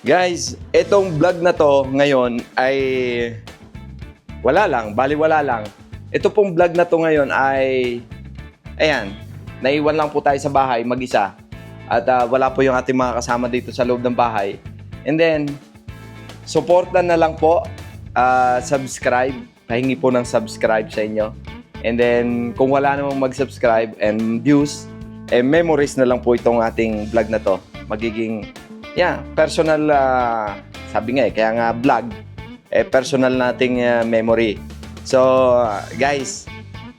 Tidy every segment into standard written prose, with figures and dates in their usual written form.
Guys, itong vlog na to ngayon ay wala lang, baliwala lang. Ito pong vlog na to ngayon ay ayan, naiwan lang po tayo sa bahay mag-isa. At wala po yung ating mga kasama dito sa loob ng bahay. And then, supportan na lang po, subscribe, pahingi po ng subscribe sa inyo. And then, kung wala namang mag-subscribe and views, memories na lang po itong ating vlog na to. Magiging personal, sabi nga kaya nga vlog, personal nating memory. So, guys,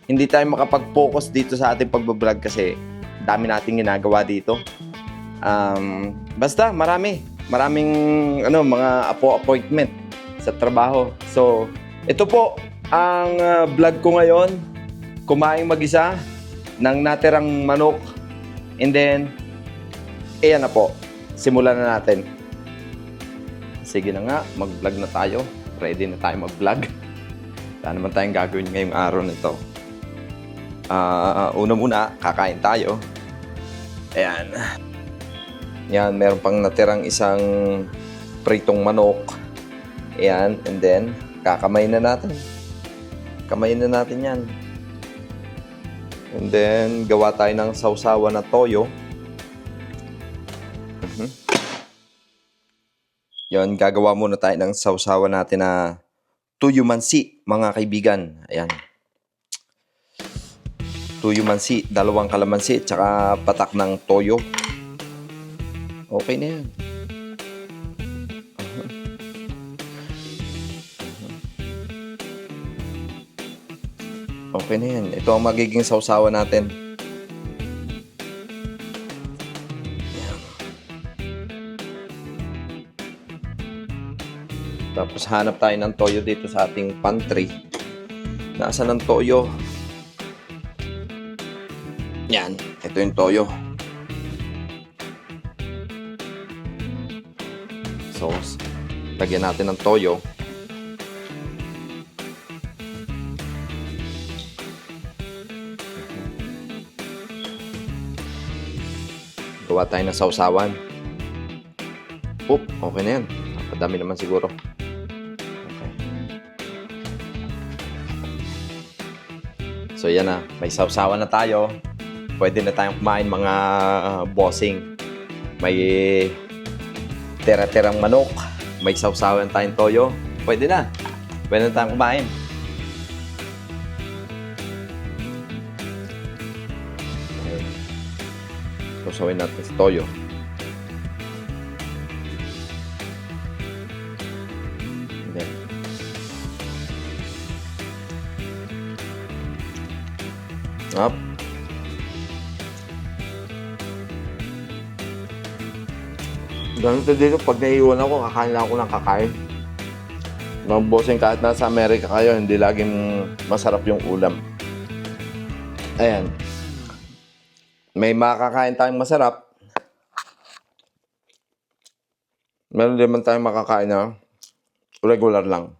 hindi tayo makapag-focus dito sa ating pagbablog kasi dami nating ginagawa dito. Basta, maraming mga appointment sa trabaho. So, ito po ang vlog ko ngayon. Kumain mag-isa ng natirang manok. And then, ayan na po. Simulan na natin. Sige na nga, mag-vlog na tayo. Ready na tayo mag-vlog. Wala naman tayong gagawin ngayong araw nito. Una-muna, kakain tayo. Ayan. Yan, meron pang natirang isang pritong manok. Ayan, and then, kakamayin na natin. Kamayin na natin yan. And then, gawa tayo ng sausawa na toyo. Yan, gagawa muna tayo ng sausawa natin na tuyo mansi, mga kaibigan. Ayan. Tuyo mansi, 2 kalamansi, tsaka patak ng toyo. Okay na yan. Okay na yan. Ito ang magiging sausawa natin. Yan. Tapos hanap tayo ng toyo dito sa ating pantry. Nasaan ang toyo? Yan. Ito yung toyo. So, lagyan natin ng toyo. Gawa tayo ng sausawan. Okay na yan. Napadami naman siguro. Okay. So, yan na. May sausawan na tayo. Pwede na tayong kumain mga bossing. May tira-tirang manok. May sausawan tayong toyo. Pwede na. Pwede na tayong kumain. Sausawin natin sa toyo. Then, up. Ganito dito, pag naiiwan ako, kakain lang ako ng kakain. Mga bossing, kahit nasa Amerika kayo, hindi laging masarap yung ulam. Ayan. May makakain tayong masarap. Meron din man tayong makakain na regular lang.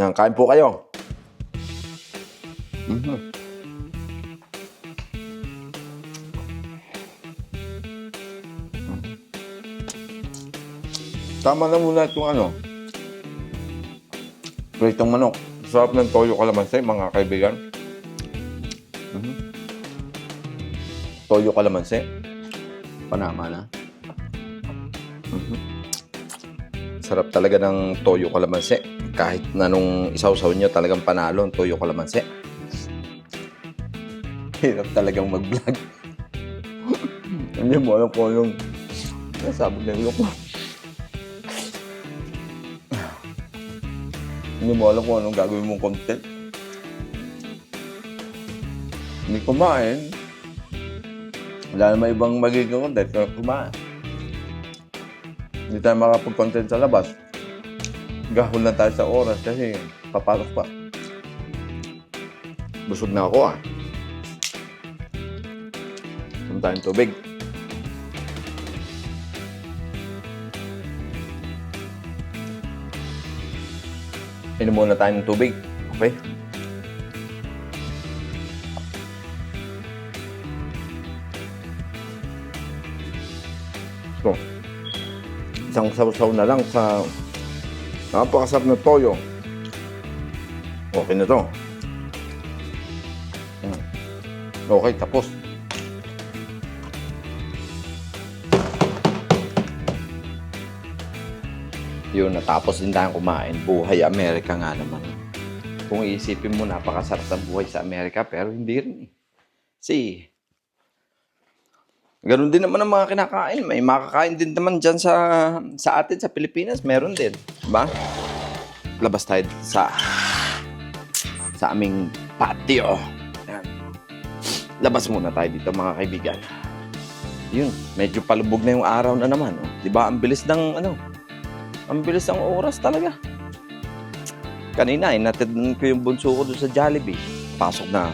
Yan, kain po kayo. Tama na muna itong pritong manok. Sarap ng toyo kalamansi, mga kaibigan. Toyo kalamansi. Panama na. Sarap talaga ng toyo kalamansi. Kahit na nung isawsaw nyo, talagang panalo ang toyo kalamansi. Hirap talagang mag-vlog. Hindi mo alam kung anong nasabog na yung ko. Hindi mo alam kung anong gagawin mong content. Hindi kumain. Wala naman ibang magiging content kaya kumain. Hindi tayo makapag-content sa labas. Gahol na tayo sa oras kasi papasok pa. Busog na ako Inom tayong tubig. Inom muna tayo ng tubig. Okay? So, isang sausaw na lang sa napakasarap na toyo. Okay na to. Okay, tapos. Yun, natapos din tayong kumain. Buhay Amerika nga naman. Kung iisipin mo, napakasarap ng buhay sa Amerika, pero hindi rin eh. See, ganun din naman ang mga kinakain. May makakain din naman dyan sa atin, sa Pilipinas. Meron din. Diba? Labas tayo sa aming patio. Yan. Labas muna tayo dito mga kaibigan. Yun, medyo palubog na yung araw na naman. Oh. Diba? Ang bilis ng ang bilis ng oras talaga. Kanina, inatid ko yung bunso ko doon sa Jollibee. Pasok na.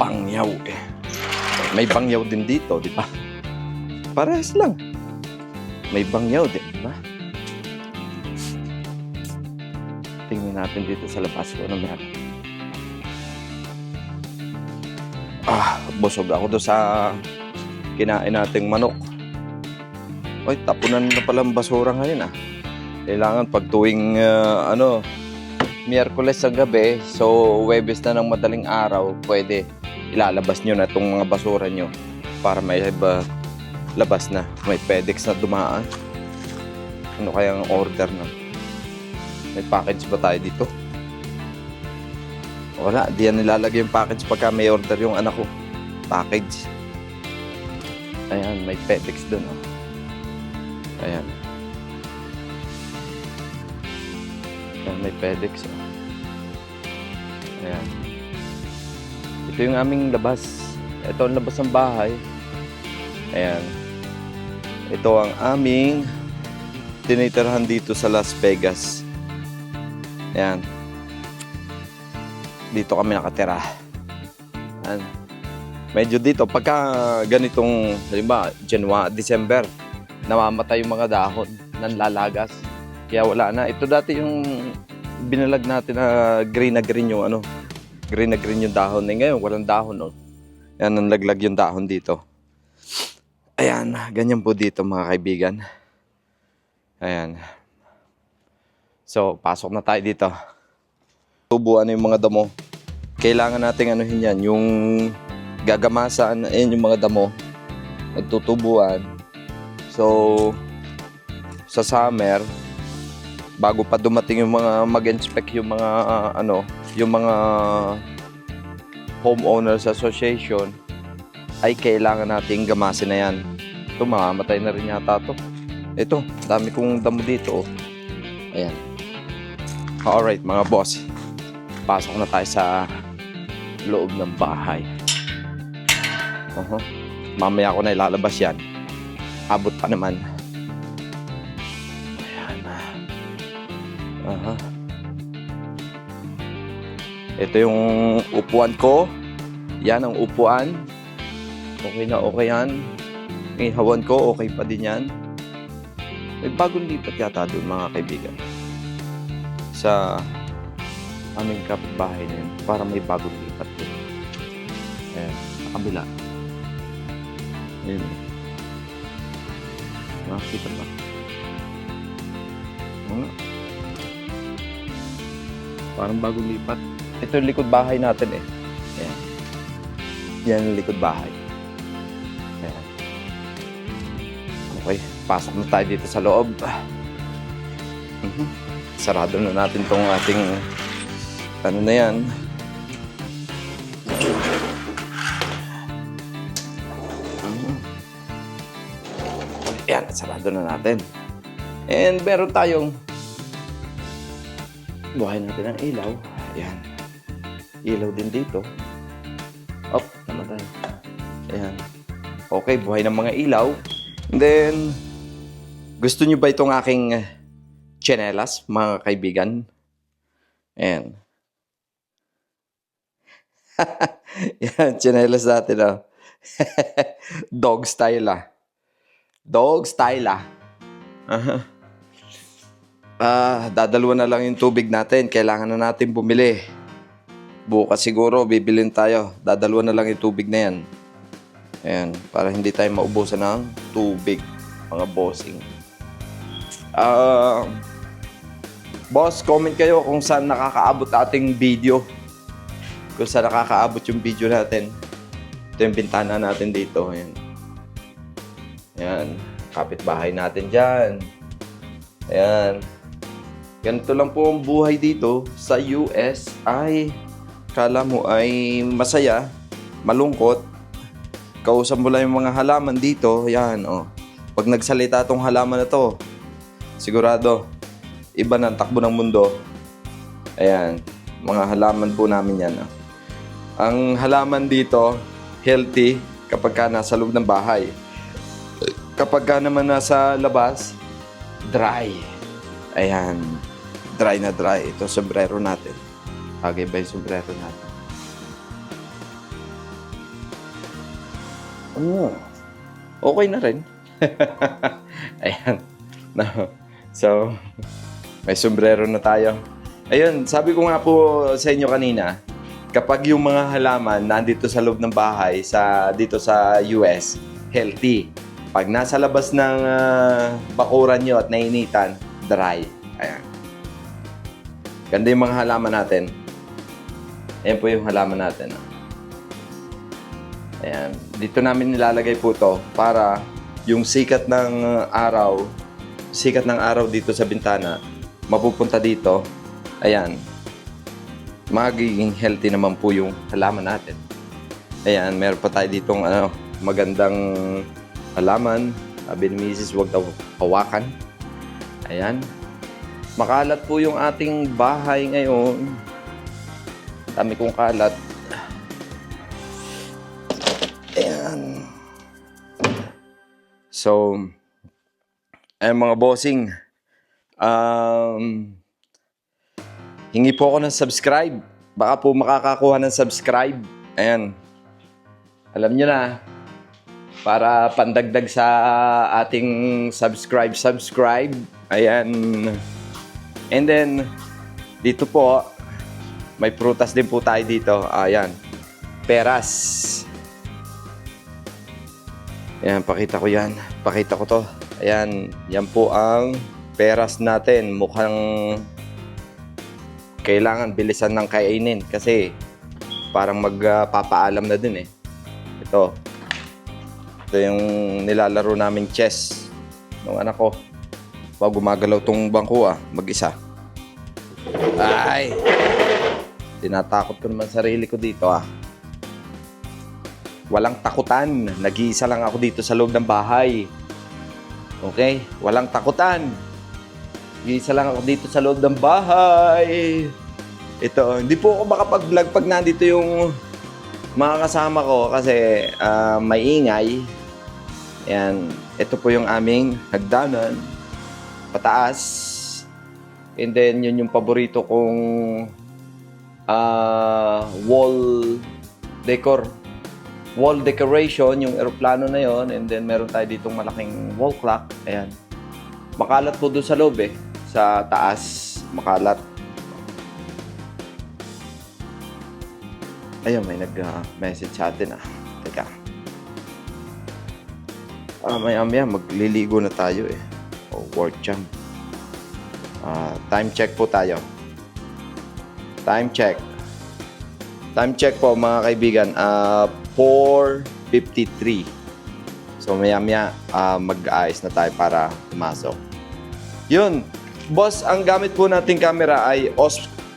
Bangyaw eh. May bangyaw din dito, di ba? Parehas lang. May bangyaw din, di ba? Tingnan natin dito sa labas ko na meron. Busog ako doon sa kinain nating manok. Ay, tapunan na palang basura ngayon ah. Kailangan pag tuwing Miyerkules sa gabi, so Huwebes na ng madaling araw, pwede ilalabas nyo na itong mga basura nyo para may labas na. May FedEx na dumaan. Ano kaya ang order na? May package ba tayo dito? Wala, di yan nilalagay yung package pagka may order yung anak ko. Package. Ayan, may FedEx dun oh. Ayan. Ayan, may FedEx oh. Ayan. Ito yung aming labas. Ito ang labas ng bahay. Ayan. Ito ang aming tinitirhan dito sa Las Vegas. Ayan. Dito kami nakatira. Ayan. Medyo dito, pagka ganitong, halimbawa, December, namamatay yung mga dahon, nanlalagas. Kaya wala na. Ito dati yung binalag natin na green yung green na green yung dahon. Ngayon, walang dahon. Oh. Yan, nanlaglag yung dahon dito. Ayan, ganyan po dito mga kaibigan. Ayan. So, pasok na tayo dito. Tubuan yung mga damo. Kailangan nating anuhin yan. Yung gagamasan, ayan yung mga damo. Nagtutubuan. So, sa summer, bago pa dumating yung mga mag-inspect yung mga yung mga homeowners association, ay kailangan nating gamasin na yan. Ito, mamamatay na rin yata ito. Ito, dami kong damo dito. Ayan. Alright mga boss, pasok na tayo sa loob ng bahay. Mamaya ko na ilalabas yan. Abot pa naman. Ayan. Ito yung upuan ko. Yan ang upuan. Okay na okay yan. Yung hawan ko, okay pa din yan. May bagong lipat yata doon mga kaibigan. Sa aming kapitbahay na yun. Para may bagong lipat doon. Ayan. Sa kabila. Ayan. Nakakita ba? Parang bagong lipat. Ito yung likod bahay natin eh. Ayan. Yan yung likod bahay. Ayan. Okay, pasok na tayo dito sa loob. Sarado na natin tong ating ano na yan. Ayan, sarado na natin. And meron tayong buhay natin ng ilaw. Ayan. Ilaw din dito. Op, namatay. Ayan. Okay, buhay ng mga ilaw. And then, gusto nyo ba itong aking tsinelas, mga kaibigan? Ayan. Yan, tsinelas natin, oh. Dog style, ah. Dog style, ah. Dadalwa na lang yung tubig natin. Kailangan na natin bumili. Bukas siguro, bibilin tayo. Dadalwa na lang yung tubig na yan. Ayan, para hindi tayo maubusan ng tubig, mga bossing. Boss, comment kayo kung saan nakakaabot ating video. Kung saan nakakaabot yung video natin. Ito yung bintana natin dito. Ayan. Ayan. Kapitbahay natin dyan. Ayan. Ganito lang po ang buhay dito sa US. Ay, kala mo ay masaya, malungkot. Kausap mo lang yung mga halaman dito. Ayan, oh. Pag nagsalita tong halaman na to, sigurado, iba na ang takbo ng mundo. Ayan, mga halaman po namin yan. Oh. Ang halaman dito, healthy kapag ka nasa loob ng bahay. Kapag ka naman nasa labas, dry. Ayan, dry na dry. Ito, sombrero natin. Bagay ba yung sombrero natin? Okay na rin. Ayan. No. So, may sombrero na tayo. Ayun, sabi ko nga po sa inyo kanina, kapag yung mga halaman nandito sa loob ng bahay, dito sa US, healthy. Pag nasa labas ng bakuran nyo at nainitan, dry. Ayan. Ganda yung mga halaman natin. Ayan po yung halaman natin. Ayan. Dito namin nilalagay po to para yung sikat ng araw dito sa bintana, mapupunta dito. Ayan. Magiging healthy naman po yung halaman natin. Ayan, meron pa tayo ditong magandang halaman. Sabi ni Mrs. huwag daw hawakan. Ayan. Makalat po yung ating bahay ngayon. Dami kong kalat. Ayan. So, ayan mga bossing. Hingi po ako ng subscribe. Baka po makakakuha ng subscribe. Ayan. Alam nyo na. Para pandagdag sa ating subscribe. Ayan. And then, dito po, may prutas din po tayo dito. Ayan. Peras. Ayan, pakita ko yan. Pakita ko to. Ayan. Yan po ang peras natin. Mukhang kailangan bilisan ng kainin kasi parang magpapaalam na din eh. Ito yung nilalaro naming chess ng anak ko. Pag gumagalaw tong bangko mag-isa. Ay! Tinatakot ko naman sarili ko dito Walang takutan. Nag-iisa lang ako dito sa loob ng bahay. Okay? Walang takutan. Nag-iisa lang ako dito sa loob ng bahay. Ito, hindi po ako makapag-vlog pag nandito yung mga kasama ko kasi may ingay. Ayan. Ito po yung aming hagdanan. Pataas. And then, yun yung paborito kong wall decoration, yung eroplano na yon. And then, meron tayo ditong malaking wall clock. Ayan. Makalat po doon sa loob sa taas, makalat. Ayun, may nag-message sa atin Teka. Maya-maya, magliligo na tayo work jam. Time check po tayo. Time check po mga kaibigan. 4:53. So maya-maya, mag-aayos na tayo para pumasok. Yun. Boss, ang gamit po nating camera ay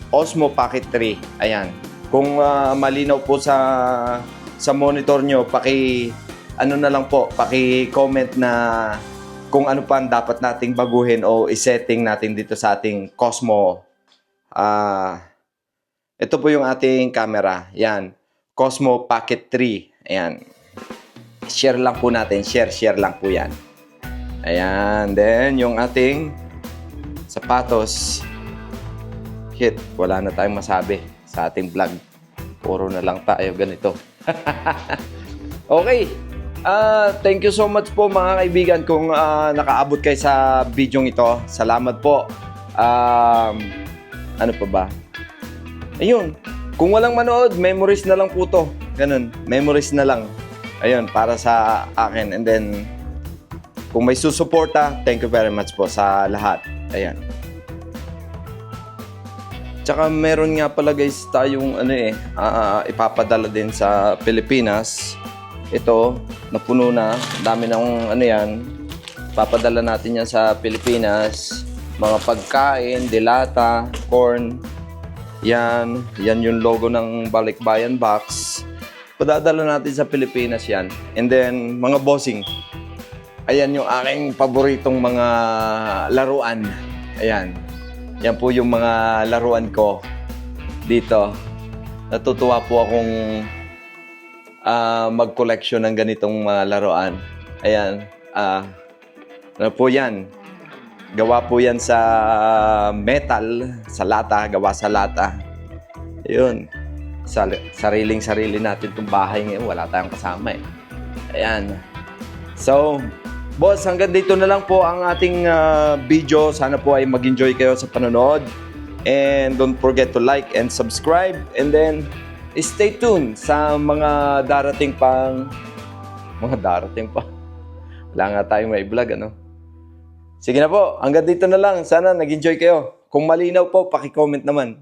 Osmo Pocket 3. Ayan. Kung malinaw po sa monitor nyo, paki-comment na kung ano pa ang dapat nating baguhin o isetting natin dito sa ating Cosmo. Ito po yung ating camera. Ayan. Cosmo Pocket 3. Ayan. Share lang po natin. Share lang po yan. Ayan. Then, yung ating sapatos. Hit. Wala na tayong masabi sa ating vlog. Puro na lang tayo ganito. Okay. Thank you so much po mga kaibigan kung nakaabot kayo sa video ito. Salamat po. Ano pa ba? Ayun. Kung walang manood, memories na lang po to. Ganun. Memories na lang. Ayun, para sa akin. And then, kung may susuporta, thank you very much po sa lahat. Ayan. Tsaka meron nga pala guys tayong ipapadala din sa Pilipinas. Ito, napuno na. Dami ng yan. Papadala natin yan sa Pilipinas. Mga pagkain, dilata, corn. Yan yung logo ng Balikbayan Box. Padadala natin sa Pilipinas yan. And then, mga bossing. Ayan yung aking paboritong mga laruan. Ayan. Yan po yung mga laruan ko dito. Natutuwa po akong mag-collection ng ganitong mga laruan. Ayan. Ano po yan? Gawa po yan sa metal, sa lata, gawa sa lata. Ayun. Sariling-sarili natin itong bahay ngayon. Wala tayong kasama eh. Ayan. So, boss, hanggang dito na lang po ang ating video. Sana po ay mag-enjoy kayo sa panonood. And don't forget to like and subscribe. And then, stay tuned sa mga darating pang... Wala nga tayong may vlog, ano? Sige na po, hanggang dito na lang. Sana nag-enjoy kayo. Kung malinaw po, paki-comment naman.